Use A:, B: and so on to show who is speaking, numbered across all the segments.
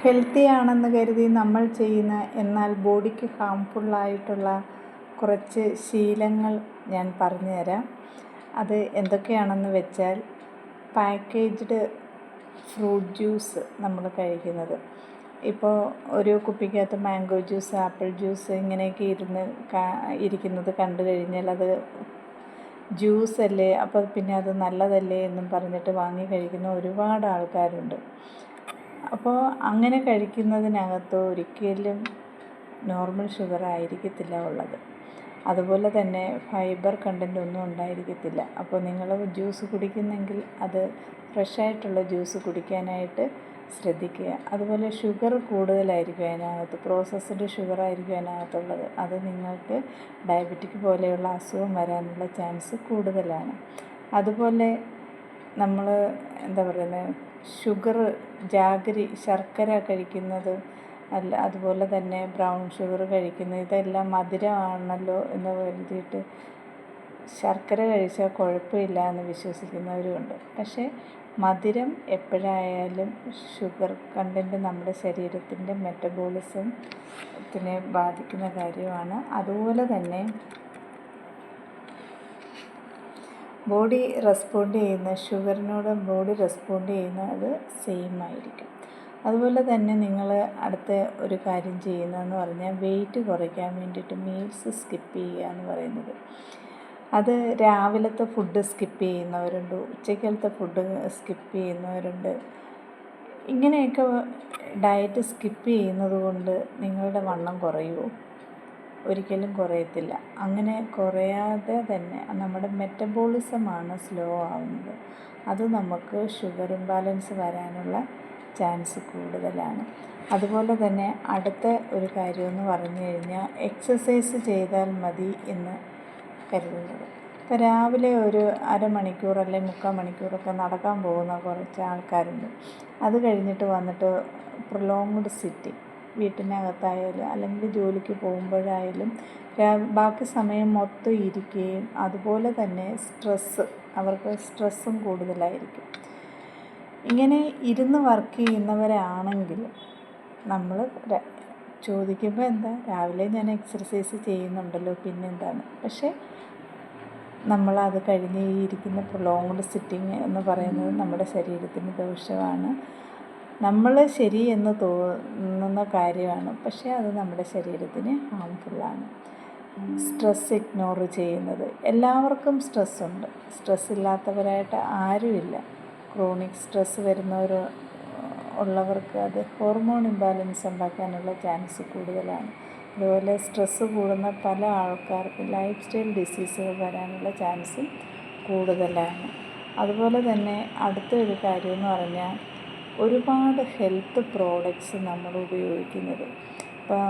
A: Healthy ആണെന്ന് കരുതി നമ്മൾ ചെയ്യുന്ന എന്നാൽ ബോഡിക്ക് ഹാംഫുള്ളായിട്ടുള്ള കുറച്ച് ശീലങ്ങൾ ഞാൻ പറഞ്ഞു തരാം. അത് എന്തൊക്കെയാണെന്ന് വെച്ചാൽ, പാക്കേജ്ഡ് ഫ്രൂട്ട് ജ്യൂസ് നമ്മൾ കഴിക്കുന്നത്. ഇപ്പോൾ ഒരു കുപ്പിക്കകത്ത് മാംഗോ ജ്യൂസ്, ആപ്പിൾ ജ്യൂസ് ഇങ്ങനെയൊക്കെ ഇരിക്കുന്നത് കണ്ടു കഴിഞ്ഞാൽ അത് ജ്യൂസ് അല്ലേ, അപ്പോൾ പിന്നെ അത് നല്ലതല്ലേ എന്നും പറഞ്ഞിട്ട് വാങ്ങി കഴിക്കുന്ന ഒരുപാട് ആൾക്കാരുണ്ട്. അപ്പോൾ അങ്ങനെ കഴിക്കുന്നതിനകത്ത് ഒരിക്കലും നോർമൽ ഷുഗർ ആയിരിക്കത്തില്ല ഉള്ളത്. അതുപോലെ തന്നെ ഫൈബർ കണ്ടൻ്റ് ഒന്നും ഉണ്ടായിരിക്കത്തില്ല. അപ്പോൾ നിങ്ങൾ ജ്യൂസ് കുടിക്കുന്നെങ്കിൽ അത് ഫ്രഷായിട്ടുള്ള ജ്യൂസ് കുടിക്കാനായിട്ട് ശ്രദ്ധിക്കുക. അതുപോലെ ഷുഗർ കൂടുതലായിരിക്കും അതിനകത്ത്, പ്രോസസ്ഡ് ഷുഗർ ആയിരിക്കും അതിനകത്തുള്ളത്. അത് നിങ്ങൾക്ക് ഡയബറ്റിക് പോലെയുള്ള അസുഖം വരാനുള്ള ചാൻസ് കൂടുതലാണ്. അതുപോലെ നമ്മൾ എന്താ പറയുന്നത്, ജാഗരി, ശർക്കര കഴിക്കുന്നത് അല്ല, അതുപോലെ തന്നെ ബ്രൗൺ ഷുഗർ കഴിക്കുന്നത്, ഇതെല്ലാം മധുരമാണല്ലോ എന്ന് കരുതിയിട്ട് ശർക്കര കഴിച്ചാൽ കുഴപ്പമില്ല എന്ന് വിശ്വസിക്കുന്നവരുമുണ്ട്. പക്ഷേ മധുരം എപ്പോഴായാലും ഷുഗർ കണ്ടൻറ്റ് നമ്മുടെ ശരീരത്തിൻ്റെ മെറ്റബോളിസത്തിനെ ബാധിക്കുന്ന കാര്യമാണ്. അതുപോലെ തന്നെ ഷുഗറിനോട് ബോഡി റെസ്പോണ്ട് ചെയ്യുന്നത് സെയിം ആയിരിക്കും. അതുപോലെ തന്നെ നിങ്ങൾ അടുത്ത ഒരു കാര്യം ചെയ്യുന്നതെന്ന് പറഞ്ഞാൽ, വെയിറ്റ് കുറയ്ക്കാൻ വേണ്ടിയിട്ട് മീൽസ് സ്കിപ്പ് ചെയ്യുക എന്ന് പറയുന്നത്. അത് രാവിലത്തെ ഫുഡ് സ്കിപ്പ് ചെയ്യുന്നവരുണ്ട്, ഉച്ചക്കലത്തെ ഫുഡ് സ്കിപ്പ് ചെയ്യുന്നവരുണ്ട്. ഇങ്ങനെയൊക്കെ ഡയറ്റ് സ്കിപ്പ് ചെയ്യുന്നത് കൊണ്ട് നിങ്ങളുടെ വണ്ണം കുറയുമോ? ഒരിക്കലും കുറയത്തില്ല. അങ്ങനെ കുറയാതെ തന്നെ നമ്മുടെ മെറ്റബോളിസമാണ് സ്ലോ ആവുന്നത്. അത് നമുക്ക് ഷുഗർ ഇംബാലൻസ് വരാനുള്ള ചാൻസ് കൂടുതലാണ്. അതുപോലെ തന്നെ അടുത്ത ഒരു കാര്യമെന്ന് പറഞ്ഞു കഴിഞ്ഞാൽ, എക്സസൈസ് ചെയ്താൽ മതി എന്ന് കരുതുന്നത്. ഇപ്പോൾ രാവിലെ ഒരു അരമണിക്കൂർ അല്ലെങ്കിൽ 3/4 മണിക്കൂറൊക്കെ നടക്കാൻ പോകുന്ന കുറച്ച് ആൾക്കാരുണ്ട്. അത് കഴിഞ്ഞിട്ട് വന്നിട്ട് പ്രൊലോങ്ഡ് സിറ്റിംഗ്, വീട്ടിനകത്തായാലും അല്ലെങ്കിൽ ജോലിക്ക് പോകുമ്പോഴായാലും ബാക്കി സമയം മൊത്തം ഇരിക്കുകയും, അതുപോലെ തന്നെ അവർക്ക് സ്ട്രെസ്സും കൂടുതലായിരിക്കും. ഇങ്ങനെ ഇരുന്ന് വർക്ക് ചെയ്യുന്നവരാണെങ്കിൽ നമ്മൾ ചോദിക്കുമ്പോൾ എന്താ, രാവിലെ ഞാൻ എക്സർസൈസ് ചെയ്യുന്നുണ്ടല്ലോ പിന്നെന്താണ്. പക്ഷേ നമ്മളത് കഴിഞ്ഞ് ഈ ഇരിക്കുന്ന പ്രൊലോങ്ഡ് സിറ്റിംഗ് എന്ന് പറയുന്നത് നമ്മുടെ ശരീരത്തിന് ദോഷമാണ്. നമ്മൾ ശരി എന്ന് തോന്നുന്ന കാര്യമാണ്, പക്ഷേ അത് നമ്മുടെ ശരീരത്തിന് ഹാംഫുള്ളാണ്. സ്ട്രെസ് ഇഗ്നോർ ചെയ്യുന്നത്. എല്ലാവർക്കും സ്ട്രെസ്സുണ്ട്, സ്ട്രെസ് ഇല്ലാത്തവരായിട്ട് ആരുമില്ല. ക്രോണിക് സ്ട്രെസ് ഉള്ളവർക്ക് അത് ഹോർമോൺ ഇംബാലൻസ് ഉണ്ടാക്കാനുള്ള ചാൻസ് കൂടുതലാണ്. അതുപോലെ സ്ട്രെസ്സ് കൂടുന്ന പല ആൾക്കാർക്കും ലൈഫ് സ്റ്റൈൽ ഡിസീസുകൾ വരാനുള്ള ചാൻസും കൂടുതലാണ്. അതുപോലെ തന്നെ അടുത്ത ഒരു കാര്യമെന്ന് പറഞ്ഞാൽ, ഒരുപാട് ഹെൽത്ത് പ്രോഡക്ട്സ് നമ്മൾ ഉപയോഗിക്കുന്നത്. ഇപ്പോൾ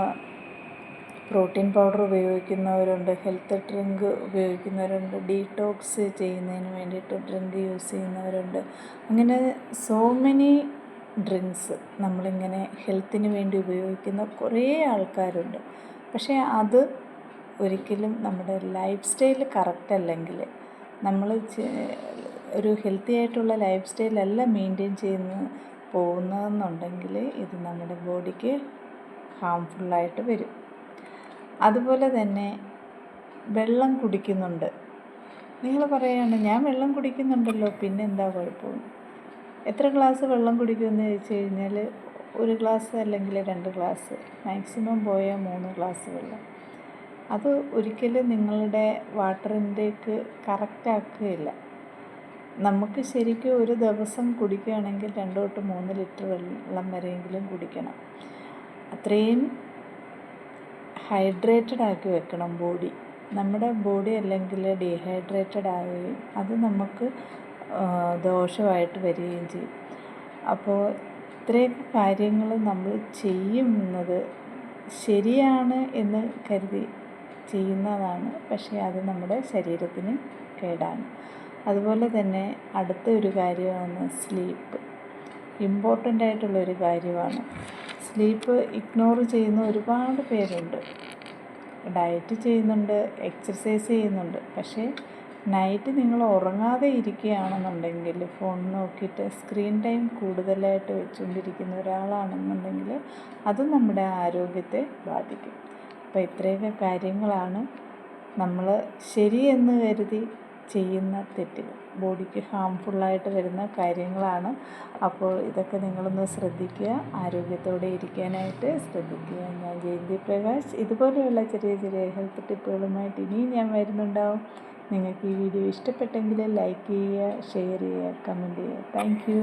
A: പ്രോട്ടീൻ പൗഡർ ഉപയോഗിക്കുന്നവരുണ്ട്, ഹെൽത്ത് ഡ്രിങ്ക് ഉപയോഗിക്കുന്നവരുണ്ട്, ഡീടോക്സ് ചെയ്യുന്നതിന് വേണ്ടിയിട്ട് ഡ്രിങ്ക് യൂസ് ചെയ്യുന്നവരുണ്ട്. അങ്ങനെ സോ മെനി ഡ്രിങ്ക്സ് നമ്മളിങ്ങനെ ഹെൽത്തിന് വേണ്ടി ഉപയോഗിക്കുന്ന കുറേ ആൾക്കാരുണ്ട്. പക്ഷേ അത് ഒരിക്കലും നമ്മുടെ ലൈഫ് സ്റ്റൈൽ കറക്റ്റ് അല്ലെങ്കിൽ, നമ്മൾ ഒരു ഹെൽത്തി ആയിട്ടുള്ള ലൈഫ് സ്റ്റൈലല്ല മെയിൻറ്റെയിൻ പോകുന്നതെന്നുണ്ടെങ്കിൽ ഇത് നമ്മുടെ ബോഡിക്ക് ഹാംഫുള്ളായിട്ട് വരും. അതുപോലെ തന്നെ വെള്ളം കുടിക്കുന്നുണ്ട്. നിങ്ങൾ പറയുകയാണ്, ഞാൻ വെള്ളം കുടിക്കുന്നുണ്ടല്ലോ പിന്നെന്താ കുഴപ്പം? എത്ര ഗ്ലാസ് വെള്ളം കുടിക്കുമെന്ന് ചോദിച്ചു കഴിഞ്ഞാൽ, 1 ഗ്ലാസ് അല്ലെങ്കിൽ 2 ഗ്ലാസ്, മാക്സിമം പോയാൽ 3 ഗ്ലാസ് വെള്ളം. അത് ഒരിക്കലും നിങ്ങളുടെ വാട്ടർ ഇൻടേക്ക് കറക്റ്റാക്കുകയില്ല. നമുക്ക് ശരിക്കും ഒരു ദിവസം കുടിക്കുകയാണെങ്കിൽ 2 തൊട്ട് 3 ലിറ്റർ വെള്ളം വരെയെങ്കിലും കുടിക്കണം. അത്രയും ഹൈഡ്രേറ്റഡ് ആക്കി വെക്കണം ബോഡി. നമ്മുടെ ബോഡി അല്ലെങ്കിൽ ഡീഹൈഡ്രേറ്റഡ് ആവുകയും അത് നമുക്ക് ദോഷമായിട്ട് വരികയും ചെയ്യും. അപ്പോൾ ഇത്രയൊക്കെ കാര്യങ്ങൾ നമ്മൾ ചെയ്യുന്നത് ശരിയാണ് എന്ന് കരുതി ചെയ്യുന്നതാണ്, പക്ഷേ അത് നമ്മുടെ ശരീരത്തിന് കേടാണ്. അതുപോലെ തന്നെ അടുത്ത ഒരു കാര്യമാണ് സ്ലീപ്പ്. ഇമ്പോർട്ടൻ്റ് ആയിട്ടുള്ളൊരു കാര്യമാണ്. സ്ലീപ്പ് ഇഗ്നോർ ചെയ്യുന്ന ഒരുപാട് പേരുണ്ട്. ഡയറ്റ് ചെയ്യുന്നുണ്ട്, എക്സർസൈസ് ചെയ്യുന്നുണ്ട്, പക്ഷേ നൈറ്റ് നിങ്ങൾ ഉറങ്ങാതെ ഇരിക്കുകയാണെന്നുണ്ടെങ്കിൽ ഫോൺ നോക്കിയിട്ട് സ്ക്രീൻ ടൈം കൂടുതലായിട്ട് വെച്ചുകൊണ്ടിരിക്കുന്ന ഒരാളാണെന്നുണ്ടെങ്കിൽ അതും നമ്മുടെ ആരോഗ്യത്തെ ബാധിക്കും. അപ്പോൾ ഇത്രയൊക്കെ കാര്യങ്ങളാണ് നമ്മൾ ശരിയെന്ന് കരുതി ചെയ്യുന്ന തെറ്റുകൾ, ബോഡിക്ക് ഹാംഫുള്ളായിട്ട് വരുന്ന കാര്യങ്ങളാണ്. അപ്പോൾ ഇതൊക്കെ നിങ്ങളൊന്ന് ശ്രദ്ധിക്കുക, ആരോഗ്യത്തോടെ ഇരിക്കാനായിട്ട് ശ്രദ്ധിക്കുക. ഞാൻ ജയന്തി പ്രകാശ്. ഇതുപോലെയുള്ള ചെറിയ ചെറിയ ഹെൽത്ത് ടിപ്പുകളുമായിട്ട് ഇനിയും ഞാൻ വരുന്നുണ്ടാവും. നിങ്ങൾക്ക് ഈ വീഡിയോ ഇഷ്ടപ്പെട്ടെങ്കിൽ ലൈക്ക് ചെയ്യുക, ഷെയർ ചെയ്യുക, കമൻറ്റ് ചെയ്യുക. Thank you.